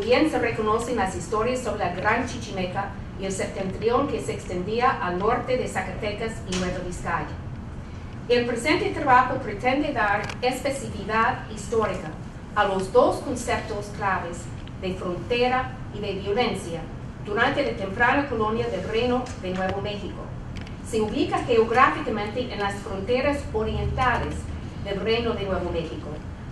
También se reconocen las historias sobre la Gran Chichimeca y el septentrión que se extendía al norte de Zacatecas y Nueva Vizcaya. El presente trabajo pretende dar especificidad histórica a los dos conceptos claves de frontera y de violencia durante la temprana colonia del Reino de Nuevo México. Se ubica geográficamente en las fronteras orientales del Reino de Nuevo México,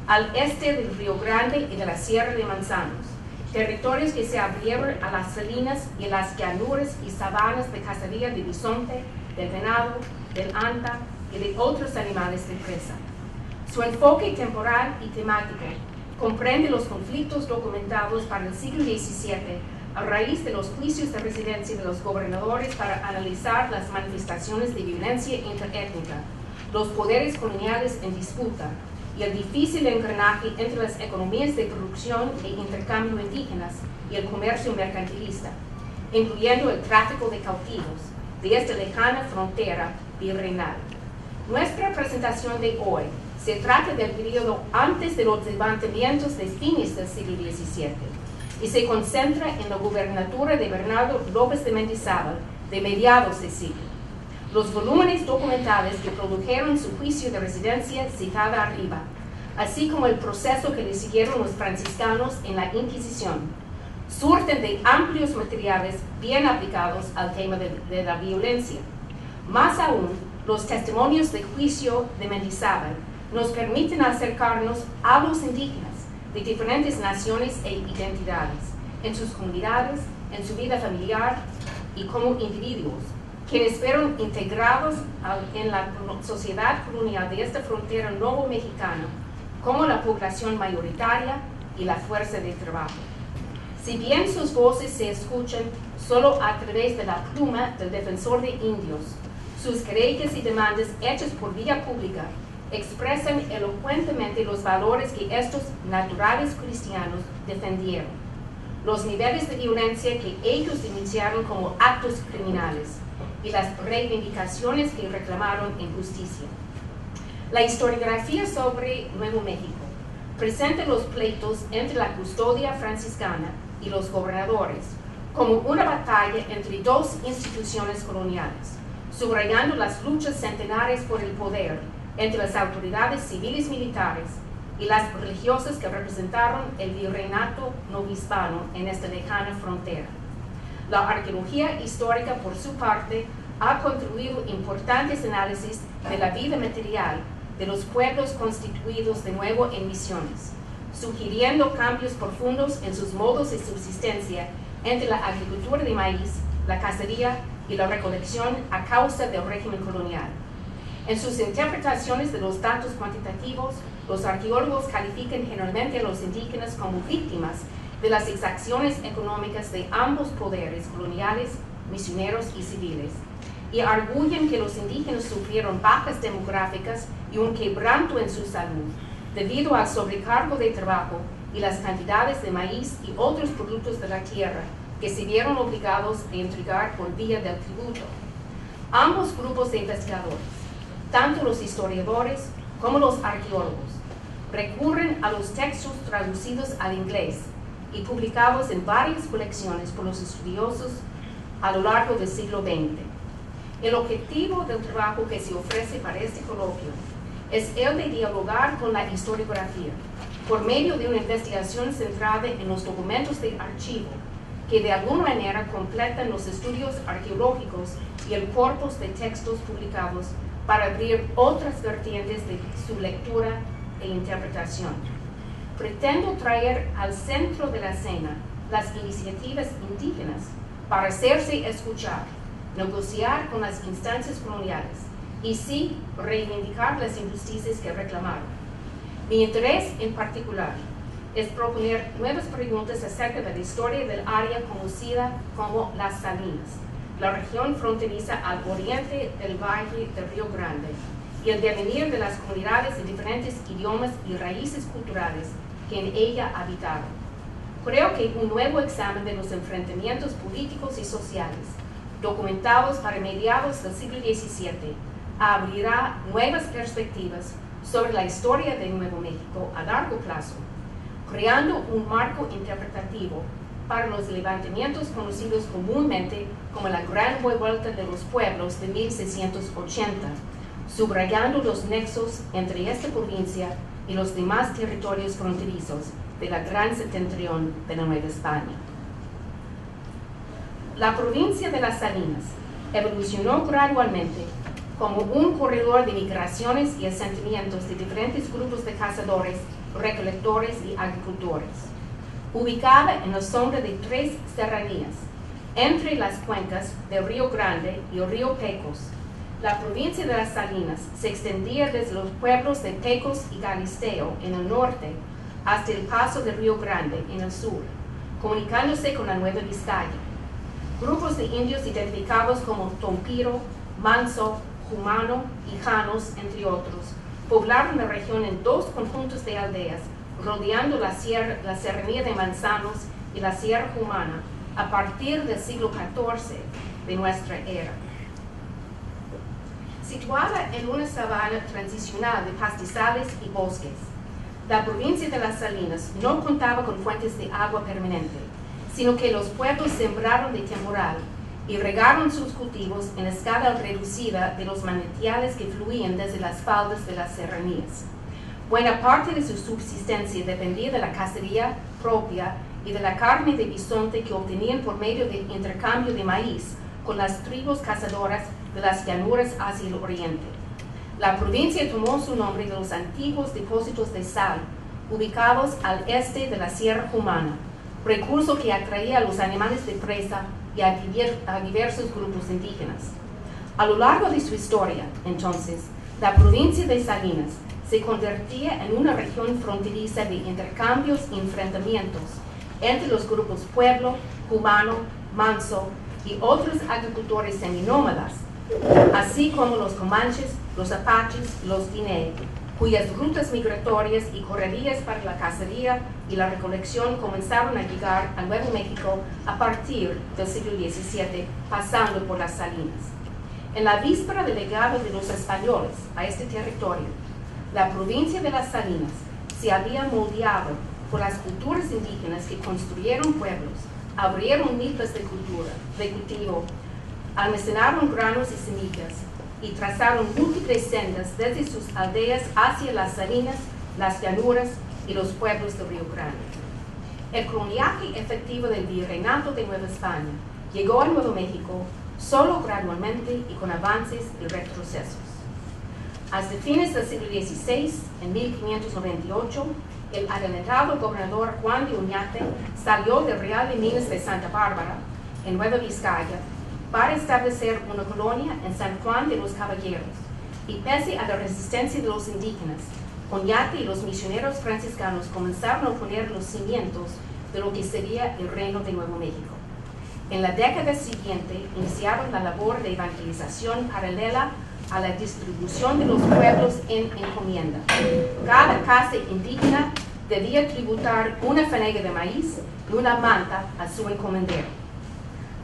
al este del Río Grande y de la Sierra de Manzanos, territorios que se abrieron a las salinas y las llanuras y sabanas de cacería de bisonte, del venado, del anta y de otros animales de presa. Su enfoque temporal y temático comprende los conflictos documentados para el siglo XVII a raíz de los juicios de residencia de los gobernadores para analizar las manifestaciones de violencia interétnica, los poderes coloniales en disputa y el difícil engranaje entre las economías de producción e intercambio indígenas y el comercio mercantilista, incluyendo el tráfico de cautivos de esta lejana frontera virreinal. Nuestra presentación de hoy se trata del periodo antes de los levantamientos de fines del siglo XVII y se concentra en la gubernatura de Bernardo López de Mendizábal de mediados de siglo. Los volúmenes documentales que produjeron su juicio de residencia citada arriba, así como el proceso que le siguieron los franciscanos en la Inquisición, surten de amplios materiales bien aplicados al tema de la violencia. Más aún, los testimonios de juicio de Mendizábal nos permiten acercarnos a los indígenas de diferentes naciones e identidades, en sus comunidades, en su vida familiar y como individuos, quienes fueron integrados en la sociedad colonial de esta frontera nuevo mexicana como la población mayoritaria y la fuerza de trabajo. Si bien sus voces se escuchan solo a través de la pluma del defensor de indios, sus querellas y demandas hechas por vía pública expresan elocuentemente los valores que estos naturales cristianos defendieron, los niveles de violencia que ellos denunciaron como actos criminales y las reivindicaciones que reclamaron en justicia. La historiografía sobre Nuevo México presenta los pleitos entre la custodia franciscana y los gobernadores como una batalla entre dos instituciones coloniales, subrayando las luchas centenarias por el poder entre las autoridades civiles militares y las religiosas que representaron el virreinato novohispano en esta lejana frontera. La arqueología histórica, por su parte, ha contribuido importantes análisis de la vida material de los pueblos constituidos de nuevo en misiones, sugiriendo cambios profundos en sus modos de subsistencia entre la agricultura de maíz, la cacería y la recolección a causa del régimen colonial. En sus interpretaciones de los datos cuantitativos, los arqueólogos califican generalmente a los indígenas como víctimas de las exacciones económicas de ambos poderes coloniales, misioneros y civiles, y arguyen que los indígenas sufrieron bajas demográficas y un quebranto en su salud, debido al sobrecargo de trabajo y las cantidades de maíz y otros productos de la tierra que se vieron obligados a entregar por vía del tributo. Ambos grupos de investigadores, tanto los historiadores como los arqueólogos, recurren a los textos traducidos al inglés y publicados en varias colecciones por los estudiosos a lo largo del siglo XX. El objetivo del trabajo que se ofrece para este coloquio es el de dialogar con la historiografía por medio de una investigación centrada en los documentos de archivo que de alguna manera completan los estudios arqueológicos y el corpus de textos publicados para abrir otras vertientes de su lectura e interpretación. Pretendo traer al centro de la escena las iniciativas indígenas para hacerse escuchar, negociar con las instancias coloniales y sí reivindicar las injusticias que reclamaron. Mi interés en particular es proponer nuevas preguntas acerca de la historia del área conocida como Las Salinas, la región fronteriza al oriente del Valle del Río Grande, y el devenir de las comunidades de diferentes idiomas y raíces culturales que en ella habitaron. Creo que un nuevo examen de los enfrentamientos políticos y sociales, documentados para mediados del siglo XVII, abrirá nuevas perspectivas sobre la historia de Nuevo México a largo plazo, creando un marco interpretativo para los levantamientos conocidos comúnmente como la Gran Revuelta de los Pueblos de 1680, subrayando los nexos entre esta provincia y los demás territorios fronterizos de la Gran Septentrión de la Nueva España. La provincia de las Salinas evolucionó gradualmente como un corredor de migraciones y asentamientos de diferentes grupos de cazadores, recolectores y agricultores, ubicada en la sombra de tres serranías, entre las cuencas del Río Grande y el Río Pecos. La provincia de las Salinas se extendía desde los pueblos de Pecos y Galisteo en el norte hasta el paso del Río Grande en el sur, comunicándose con la Nueva Vizcaya. Grupos de indios identificados como Tompiro, Manso, Jumano y Janos, entre otros, poblaron la región en dos conjuntos de aldeas, rodeando la serranía de Manzanos y la Sierra Jumana a partir del siglo XIV de nuestra era. Situada en una sabana transicional de pastizales y bosques, la provincia de las Salinas no contaba con fuentes de agua permanente, sino que los pueblos sembraron de temporal y regaron sus cultivos en escala reducida de los manantiales que fluían desde las faldas de las serranías. Buena parte de su subsistencia dependía de la cacería propia y de la carne de bisonte que obtenían por medio del intercambio de maíz con las tribus cazadoras de las llanuras hacia el oriente. La provincia tomó su nombre de los antiguos depósitos de sal, ubicados al este de la Sierra Jumana, recurso que atraía a los animales de presa y a diversos grupos indígenas. A lo largo de su historia, entonces, la provincia de Salinas se convertía en una región fronteriza de intercambios y enfrentamientos entre los grupos Pueblo, Cubano, Manso y otros agricultores seminómadas, así como los comanches, los apaches, los diné, cuyas rutas migratorias y correrías para la cacería y la recolección comenzaron a llegar a Nuevo México a partir del siglo XVII, pasando por las Salinas. En la víspera del llegado de los españoles a este territorio, la provincia de las Salinas se había moldeado por las culturas indígenas que construyeron pueblos, abrieron milpas de cultivo, almacenaron granos y semillas, y trazaron múltiples sendas desde sus aldeas hacia las salinas, las llanuras y los pueblos del Río Grande. El coloniaje efectivo del Virreinato de Nueva España llegó a Nuevo México solo gradualmente y con avances y retrocesos. Hasta fines del siglo XVI, en 1598, el adelantado gobernador Juan de Oñate salió del Real de Minas de Santa Bárbara, en Nueva Vizcaya, para establecer una colonia en San Juan de los Caballeros, y pese a la resistencia de los indígenas, Oñate y los misioneros franciscanos comenzaron a poner los cimientos de lo que sería el Reino de Nuevo México. En la década siguiente iniciaron la labor de evangelización paralela a la distribución de los pueblos en encomienda. Cada casa indígena debía tributar una fanega de maíz y una manta a su encomendero.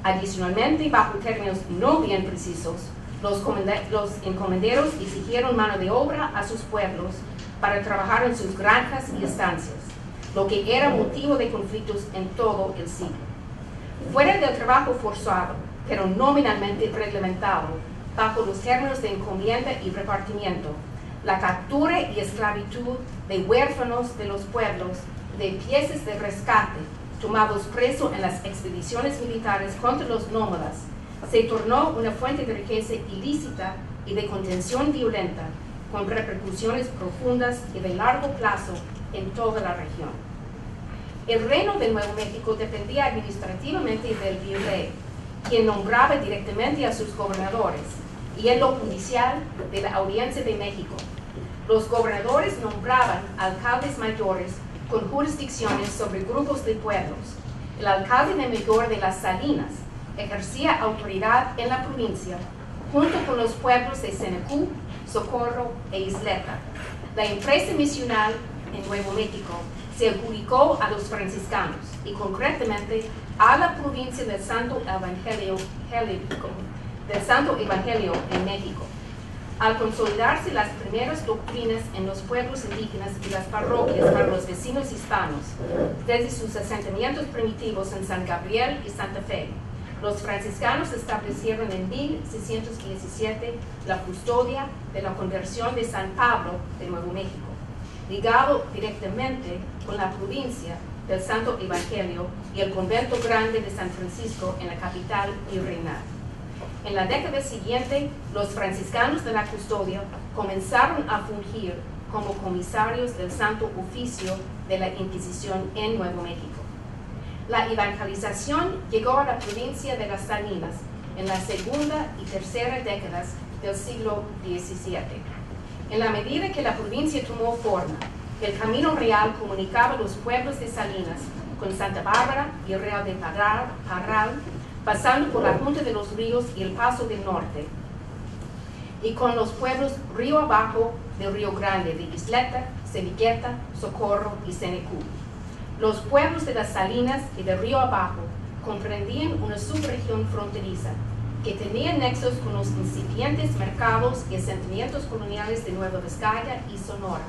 Adicionalmente, bajo términos no bien precisos, los encomenderos exigieron mano de obra a sus pueblos para trabajar en sus granjas y estancias, lo que era motivo de conflictos en todo el siglo. Fuera del trabajo forzado, pero nominalmente reglamentado, bajo los términos de encomienda y repartimiento, la captura y esclavitud de huérfanos de los pueblos, de piezas de rescate, tomados presos en las expediciones militares contra los nómadas, se tornó una fuente de riqueza ilícita y de contención violenta, con repercusiones profundas y de largo plazo en toda la región. El Reino de Nuevo México dependía administrativamente del virrey, quien nombraba directamente a sus gobernadores, y en lo judicial de la Audiencia de México. Los gobernadores nombraban alcaldes mayores con jurisdicciones sobre grupos de pueblos. El alcalde mayor de las Salinas ejercía autoridad en la provincia, junto con los pueblos de Senecú, Socorro e Isleta. La empresa misional en Nuevo México se adjudicó a los franciscanos y concretamente a la provincia del Santo Evangelio en México. Al consolidarse las primeras doctrinas en los pueblos indígenas y las parroquias para los vecinos hispanos, desde sus asentamientos primitivos en San Gabriel y Santa Fe, los franciscanos establecieron en 1617 la custodia de la conversión de San Pablo de Nuevo México, ligado directamente con la provincia del Santo Evangelio y el convento grande de San Francisco en la capital virreinal. En la década siguiente, los franciscanos de la custodia comenzaron a fungir como comisarios del Santo Oficio de la Inquisición en Nuevo México. La evangelización llegó a la provincia de las Salinas en la segunda y tercera décadas del siglo XVII. En la medida que la provincia tomó forma, el Camino Real comunicaba los pueblos de Salinas con Santa Bárbara y el Real de Parral, pasando por la Junta de los Ríos y el Paso del Norte, y con los pueblos río abajo del Río Grande de Isleta, Sevilleta, Socorro y Senecú. Los pueblos de las Salinas y del río abajo comprendían una subregión fronteriza que tenía nexos con los incipientes mercados y asentamientos coloniales de Nueva Vizcaya y Sonora,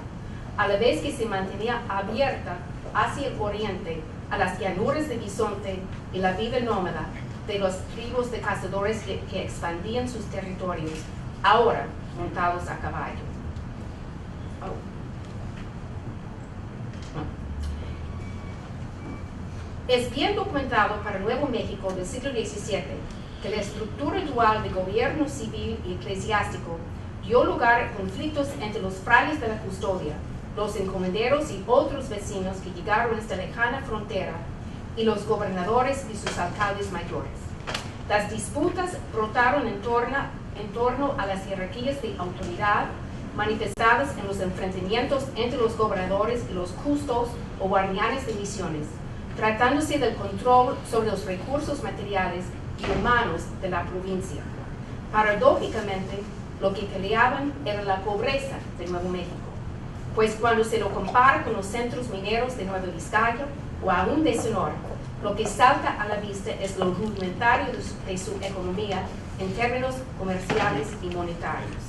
a la vez que se mantenía abierta hacia el oriente a las llanuras de Bisonte y la vida nómada de los tribus de cazadores que expandían sus territorios, ahora montados a caballo. Es bien documentado para Nuevo México del siglo XVII que la estructura dual de gobierno civil y eclesiástico dio lugar a conflictos entre los frailes de la custodia, los encomenderos y otros vecinos que llegaron a esta lejana frontera, y los gobernadores y sus alcaldes mayores. Las disputas brotaron en torno a las jerarquías de autoridad manifestadas en los enfrentamientos entre los gobernadores y los custos o guardianes de misiones, tratándose del control sobre los recursos materiales y humanos de la provincia. Paradójicamente, lo que peleaban era la pobreza de Nuevo México, pues cuando se lo compara con los centros mineros de Nueva Vizcaya o aún de Sonora, lo que salta a la vista es lo rudimentario de su economía en términos comerciales y monetarios.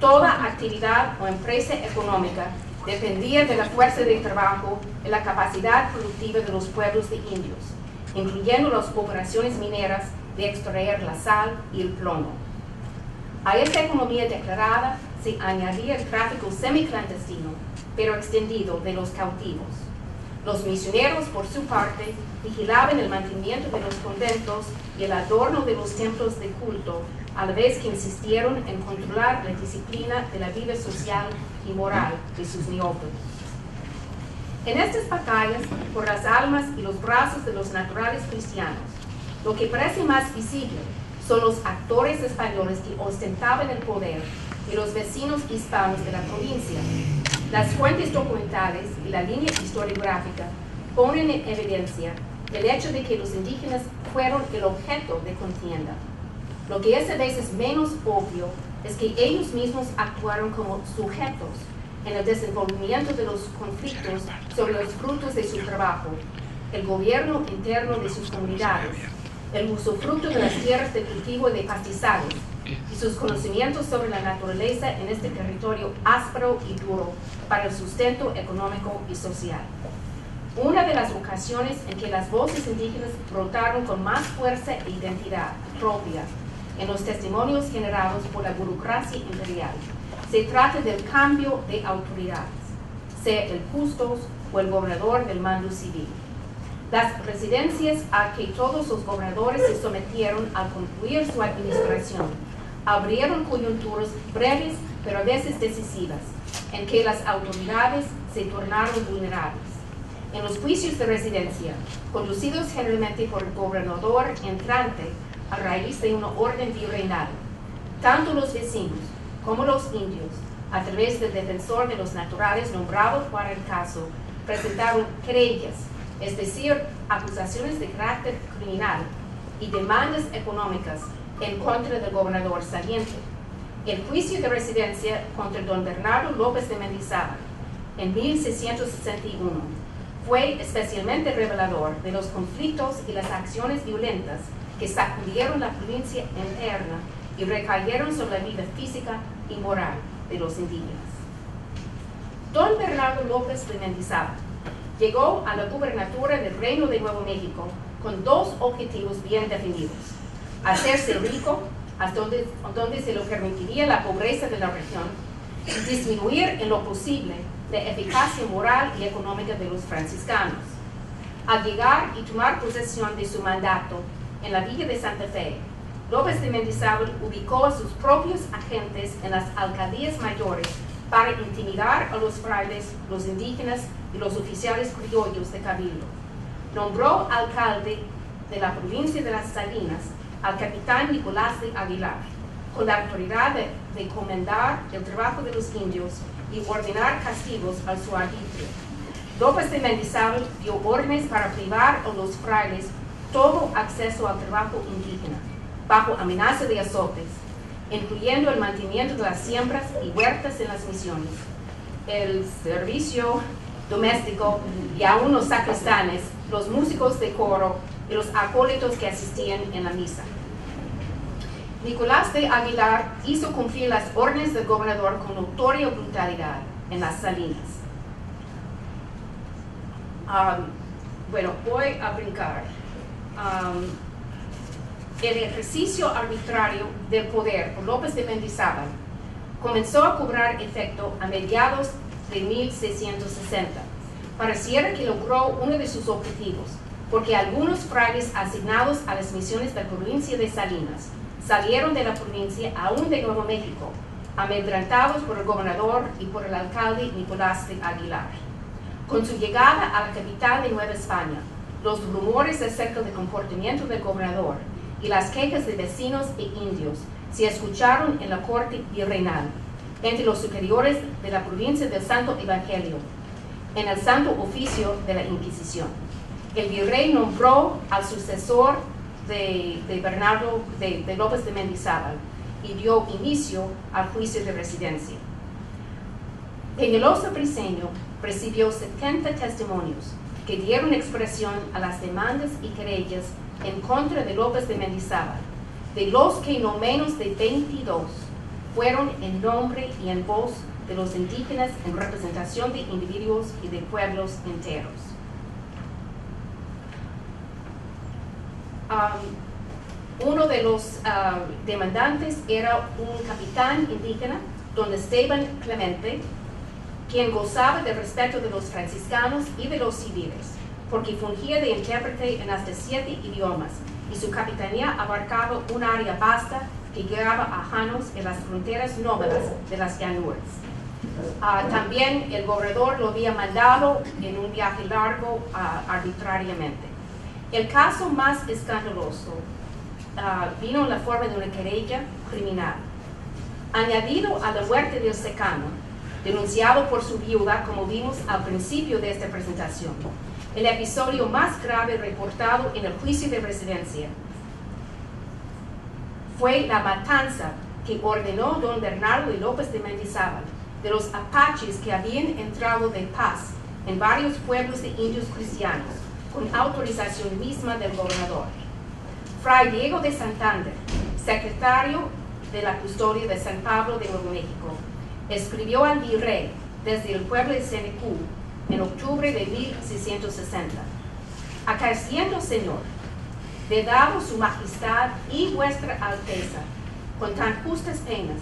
Toda actividad o empresa económica dependía de la fuerza de trabajo y la capacidad productiva de los pueblos de indios, incluyendo las operaciones mineras de extraer la sal y el plomo. A esta economía declarada se añadía el tráfico semiclandestino, pero extendido, de los cautivos. Los misioneros, por su parte, vigilaban el mantenimiento de los conventos y el adorno de los templos de culto, a la vez que insistieron en controlar la disciplina de la vida social y moral de sus neófitos. En estas batallas por las almas y los brazos de los naturales cristianos, lo que parece más visible son los actores españoles que ostentaban el poder y los vecinos hispanos de la provincia. Las fuentes documentales y la línea historiográfica ponen en evidencia el hecho de que los indígenas fueron el objeto de contienda. Lo que es a veces menos obvio es que ellos mismos actuaron como sujetos en el desenvolvimiento de los conflictos sobre los frutos de su trabajo, el gobierno interno de sus comunidades, el usufructo de las tierras de cultivo y de pastizales, y sus conocimientos sobre la naturaleza en este territorio áspero y duro para el sustento económico y social. Una de las ocasiones en que las voces indígenas brotaron con más fuerza e identidad propia en los testimonios generados por la burocracia imperial se trata del cambio de autoridades, sea el custos o el gobernador del mando civil. Las residencias a que todos los gobernadores se sometieron al concluir su administración abrieron coyunturas breves pero a veces decisivas, en que las autoridades se tornaron vulnerables. En los juicios de residencia, conducidos generalmente por el gobernador entrante a raíz de una orden virreinal, tanto los vecinos como los indios, a través del defensor de los naturales nombrado para el caso, presentaron querellas, es decir, acusaciones de carácter criminal y demandas económicas en contra del gobernador saliente. El juicio de residencia contra don Bernardo López de Mendizábal en 1661 fue especialmente revelador de los conflictos y las acciones violentas que sacudieron la provincia interna y recayeron sobre la vida física y moral de los indígenas. Don Bernardo López de Mendizábal llegó a la gubernatura del Reino de Nuevo México con dos objetivos bien definidos: hacerse rico hasta donde se lo permitiría la pobreza de la región y disminuir en lo posible la eficacia moral y económica de los franciscanos. Al llegar y tomar posesión de su mandato en la villa de Santa Fe, López de Mendizábal ubicó a sus propios agentes en las alcaldías mayores para intimidar a los frailes, los indígenas y los oficiales criollos de cabildo. Nombró alcalde de la provincia de Las Salinas al capitán Nicolás de Aguilar, con la autoridad de comandar el trabajo de los indios y ordenar castigos a su arbitrio. López de Mendizábal dio órdenes para privar a los frailes todo acceso al trabajo indígena, bajo amenaza de azotes, incluyendo el mantenimiento de las siembras y huertas en las misiones, el servicio doméstico y aún los sacristanes, los músicos de coro y los acólitos que asistían en la misa. Nicolás de Aguilar hizo cumplir las órdenes del gobernador con notoria brutalidad en Las Salinas. Bueno, voy a brincar. El ejercicio arbitrario del poder por López de Mendizábal comenzó a cobrar efecto a mediados de 1660. Pareciera que logró uno de sus objetivos, porque algunos frailes asignados a las misiones de la provincia de Salinas salieron de la provincia aún de Nuevo México, amedrentados por el gobernador y por el alcalde Nicolás de Aguilar. Con su llegada a la capital de Nueva España, los rumores acerca del comportamiento del gobernador y las quejas de vecinos e indios se escucharon en la corte virreinal, entre los superiores de la provincia del Santo Evangelio, en el Santo Oficio de la Inquisición. El virrey nombró al sucesor de López de Mendizábal y dio inicio al juicio de residencia. Peñalosa Briceño recibió 70 testimonios que dieron expresión a las demandas y querellas en contra de López de Mendizábal, de los que no menos de 22 fueron en nombre y en voz de los indígenas en representación de individuos y de pueblos enteros. Uno de los demandantes era un capitán indígena, don Esteban Clemente, quien gozaba del respeto de los franciscanos y de los civiles, porque fungía de intérprete en hasta 7 idiomas, y su capitanía abarcaba un área vasta que llegaba a Janos en las fronteras nómadas de las llanuras. También el gobernador lo había mandado en un viaje largo arbitrariamente. El caso más escandaloso vino en la forma de una querella criminal. Añadido a la muerte del secano, denunciado por su viuda, como vimos al principio de esta presentación, el episodio más grave reportado en el juicio de residencia fue la matanza que ordenó don Bernardo de López de Mendizábal de los apaches que habían entrado de paz en varios pueblos de indios cristianos, con autorización misma del gobernador. Fray Diego de Santander, secretario de la custodia de San Pablo de Nuevo México, escribió al virrey desde el pueblo de Senecú en octubre de 1660. Acaeciendo, Señor, de dado su majestad y vuestra alteza, con tan justas penas,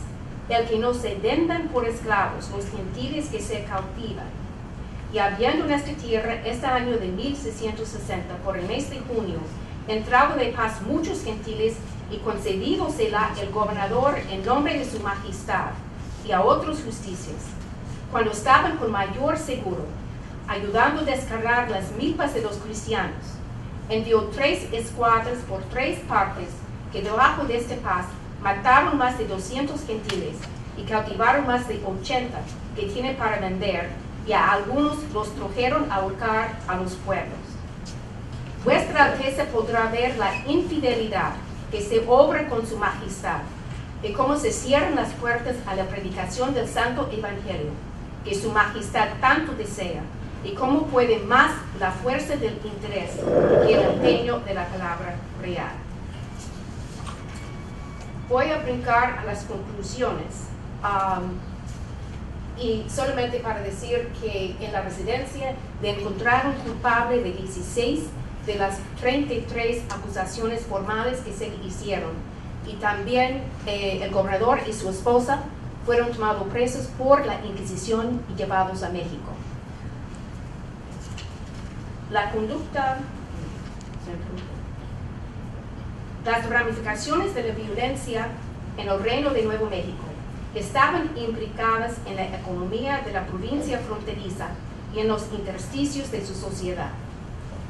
el que no se vendan por esclavos los gentiles que se cautivan, y habiendo en esta tierra este año de 1660, por el mes de junio, entrado de paz muchos gentiles y concedídosela el gobernador en nombre de su majestad y a otros justicias, cuando estaban con mayor seguro, ayudando a descargar las milpas de los cristianos, envió 3 escuadras por 3 partes que debajo de este paz mataron más de 200 gentiles y cautivaron más de 80 que tienen para vender, y a algunos los trajeron a ahorcar a los pueblos. Vuestra Alteza podrá ver la infidelidad que se obra con su majestad, de cómo se cierran las puertas a la predicación del Santo Evangelio, que su majestad tanto desea, y cómo puede más la fuerza del interés que el empeño de la palabra real. Voy a brincar a las conclusiones. Y solamente para decir que en la residencia le encontraron culpable de 16 de las 33 acusaciones formales que se hicieron. Y también el gobernador y su esposa fueron tomados presos por la Inquisición y llevados a México. La conducta, las ramificaciones de la violencia en el Reino de Nuevo México estaban implicadas en la economía de la provincia fronteriza y en los intersticios de su sociedad.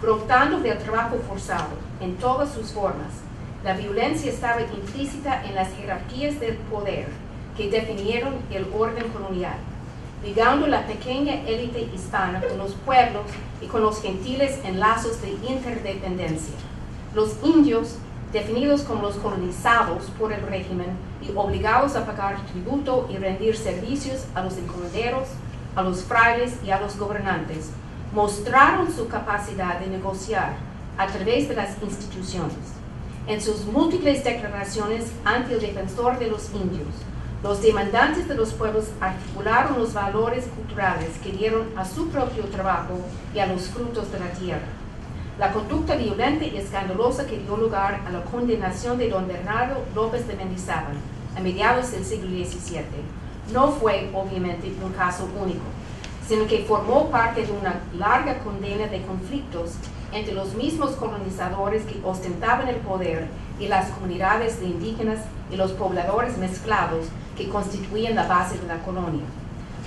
Brotando del trabajo forzado en todas sus formas, la violencia estaba implícita en las jerarquías del poder que definieron el orden colonial, ligando la pequeña élite hispana con los pueblos y con los gentiles en lazos de interdependencia. Los indios, definidos como los colonizados por el régimen y obligados a pagar tributo y rendir servicios a los encomenderos, a los frailes y a los gobernantes, mostraron su capacidad de negociar a través de las instituciones. En sus múltiples declaraciones ante el defensor de los indios, los demandantes de los pueblos articularon los valores culturales que dieron a su propio trabajo y a los frutos de la tierra. La conducta violenta y escandalosa que dio lugar a la condenación de don Bernardo López de Mendizábal a mediados del siglo XVII no fue, obviamente, un caso único, sino que formó parte de una larga condena de conflictos entre los mismos colonizadores que ostentaban el poder y las comunidades de indígenas y los pobladores mezclados que constituían la base de la colonia.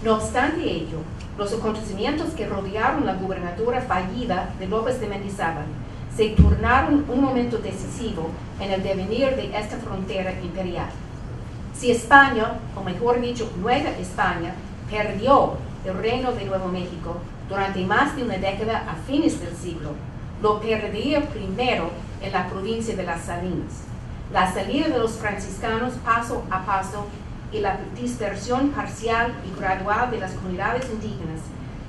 No obstante ello, los acontecimientos que rodearon la gubernatura fallida de López de Mendizábal se tornaron un momento decisivo en el devenir de esta frontera imperial. Si España, o mejor dicho, Nueva España, perdió el Reino de Nuevo México durante más de una década a fines del siglo, lo perdería primero en la provincia de Las Salinas. La salida de los franciscanos paso a paso y la dispersión parcial y gradual de las comunidades indígenas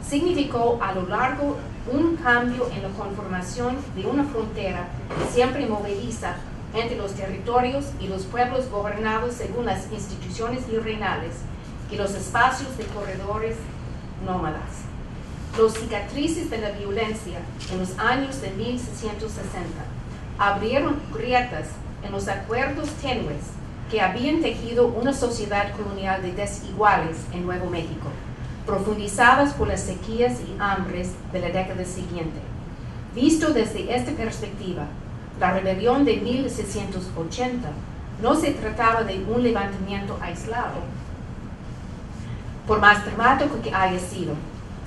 significó a lo largo un cambio en la conformación de una frontera siempre movediza entre los territorios y los pueblos gobernados según las instituciones virreinales y los espacios de corredores nómadas. Los cicatrices de la violencia en los años de 1660 abrieron grietas en los acuerdos tenues que habían tejido una sociedad colonial de desiguales en Nuevo México, profundizadas por las sequías y hambres de la década siguiente. Visto desde esta perspectiva, la rebelión de 1680 no se trataba de un levantamiento aislado, por más dramático que haya sido,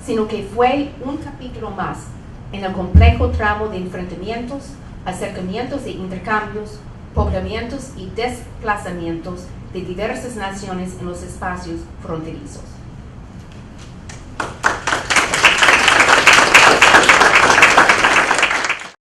sino que fue un capítulo más en el complejo tramo de enfrentamientos, acercamientos e intercambios, poblamientos y desplazamientos de diversas naciones en los espacios fronterizos.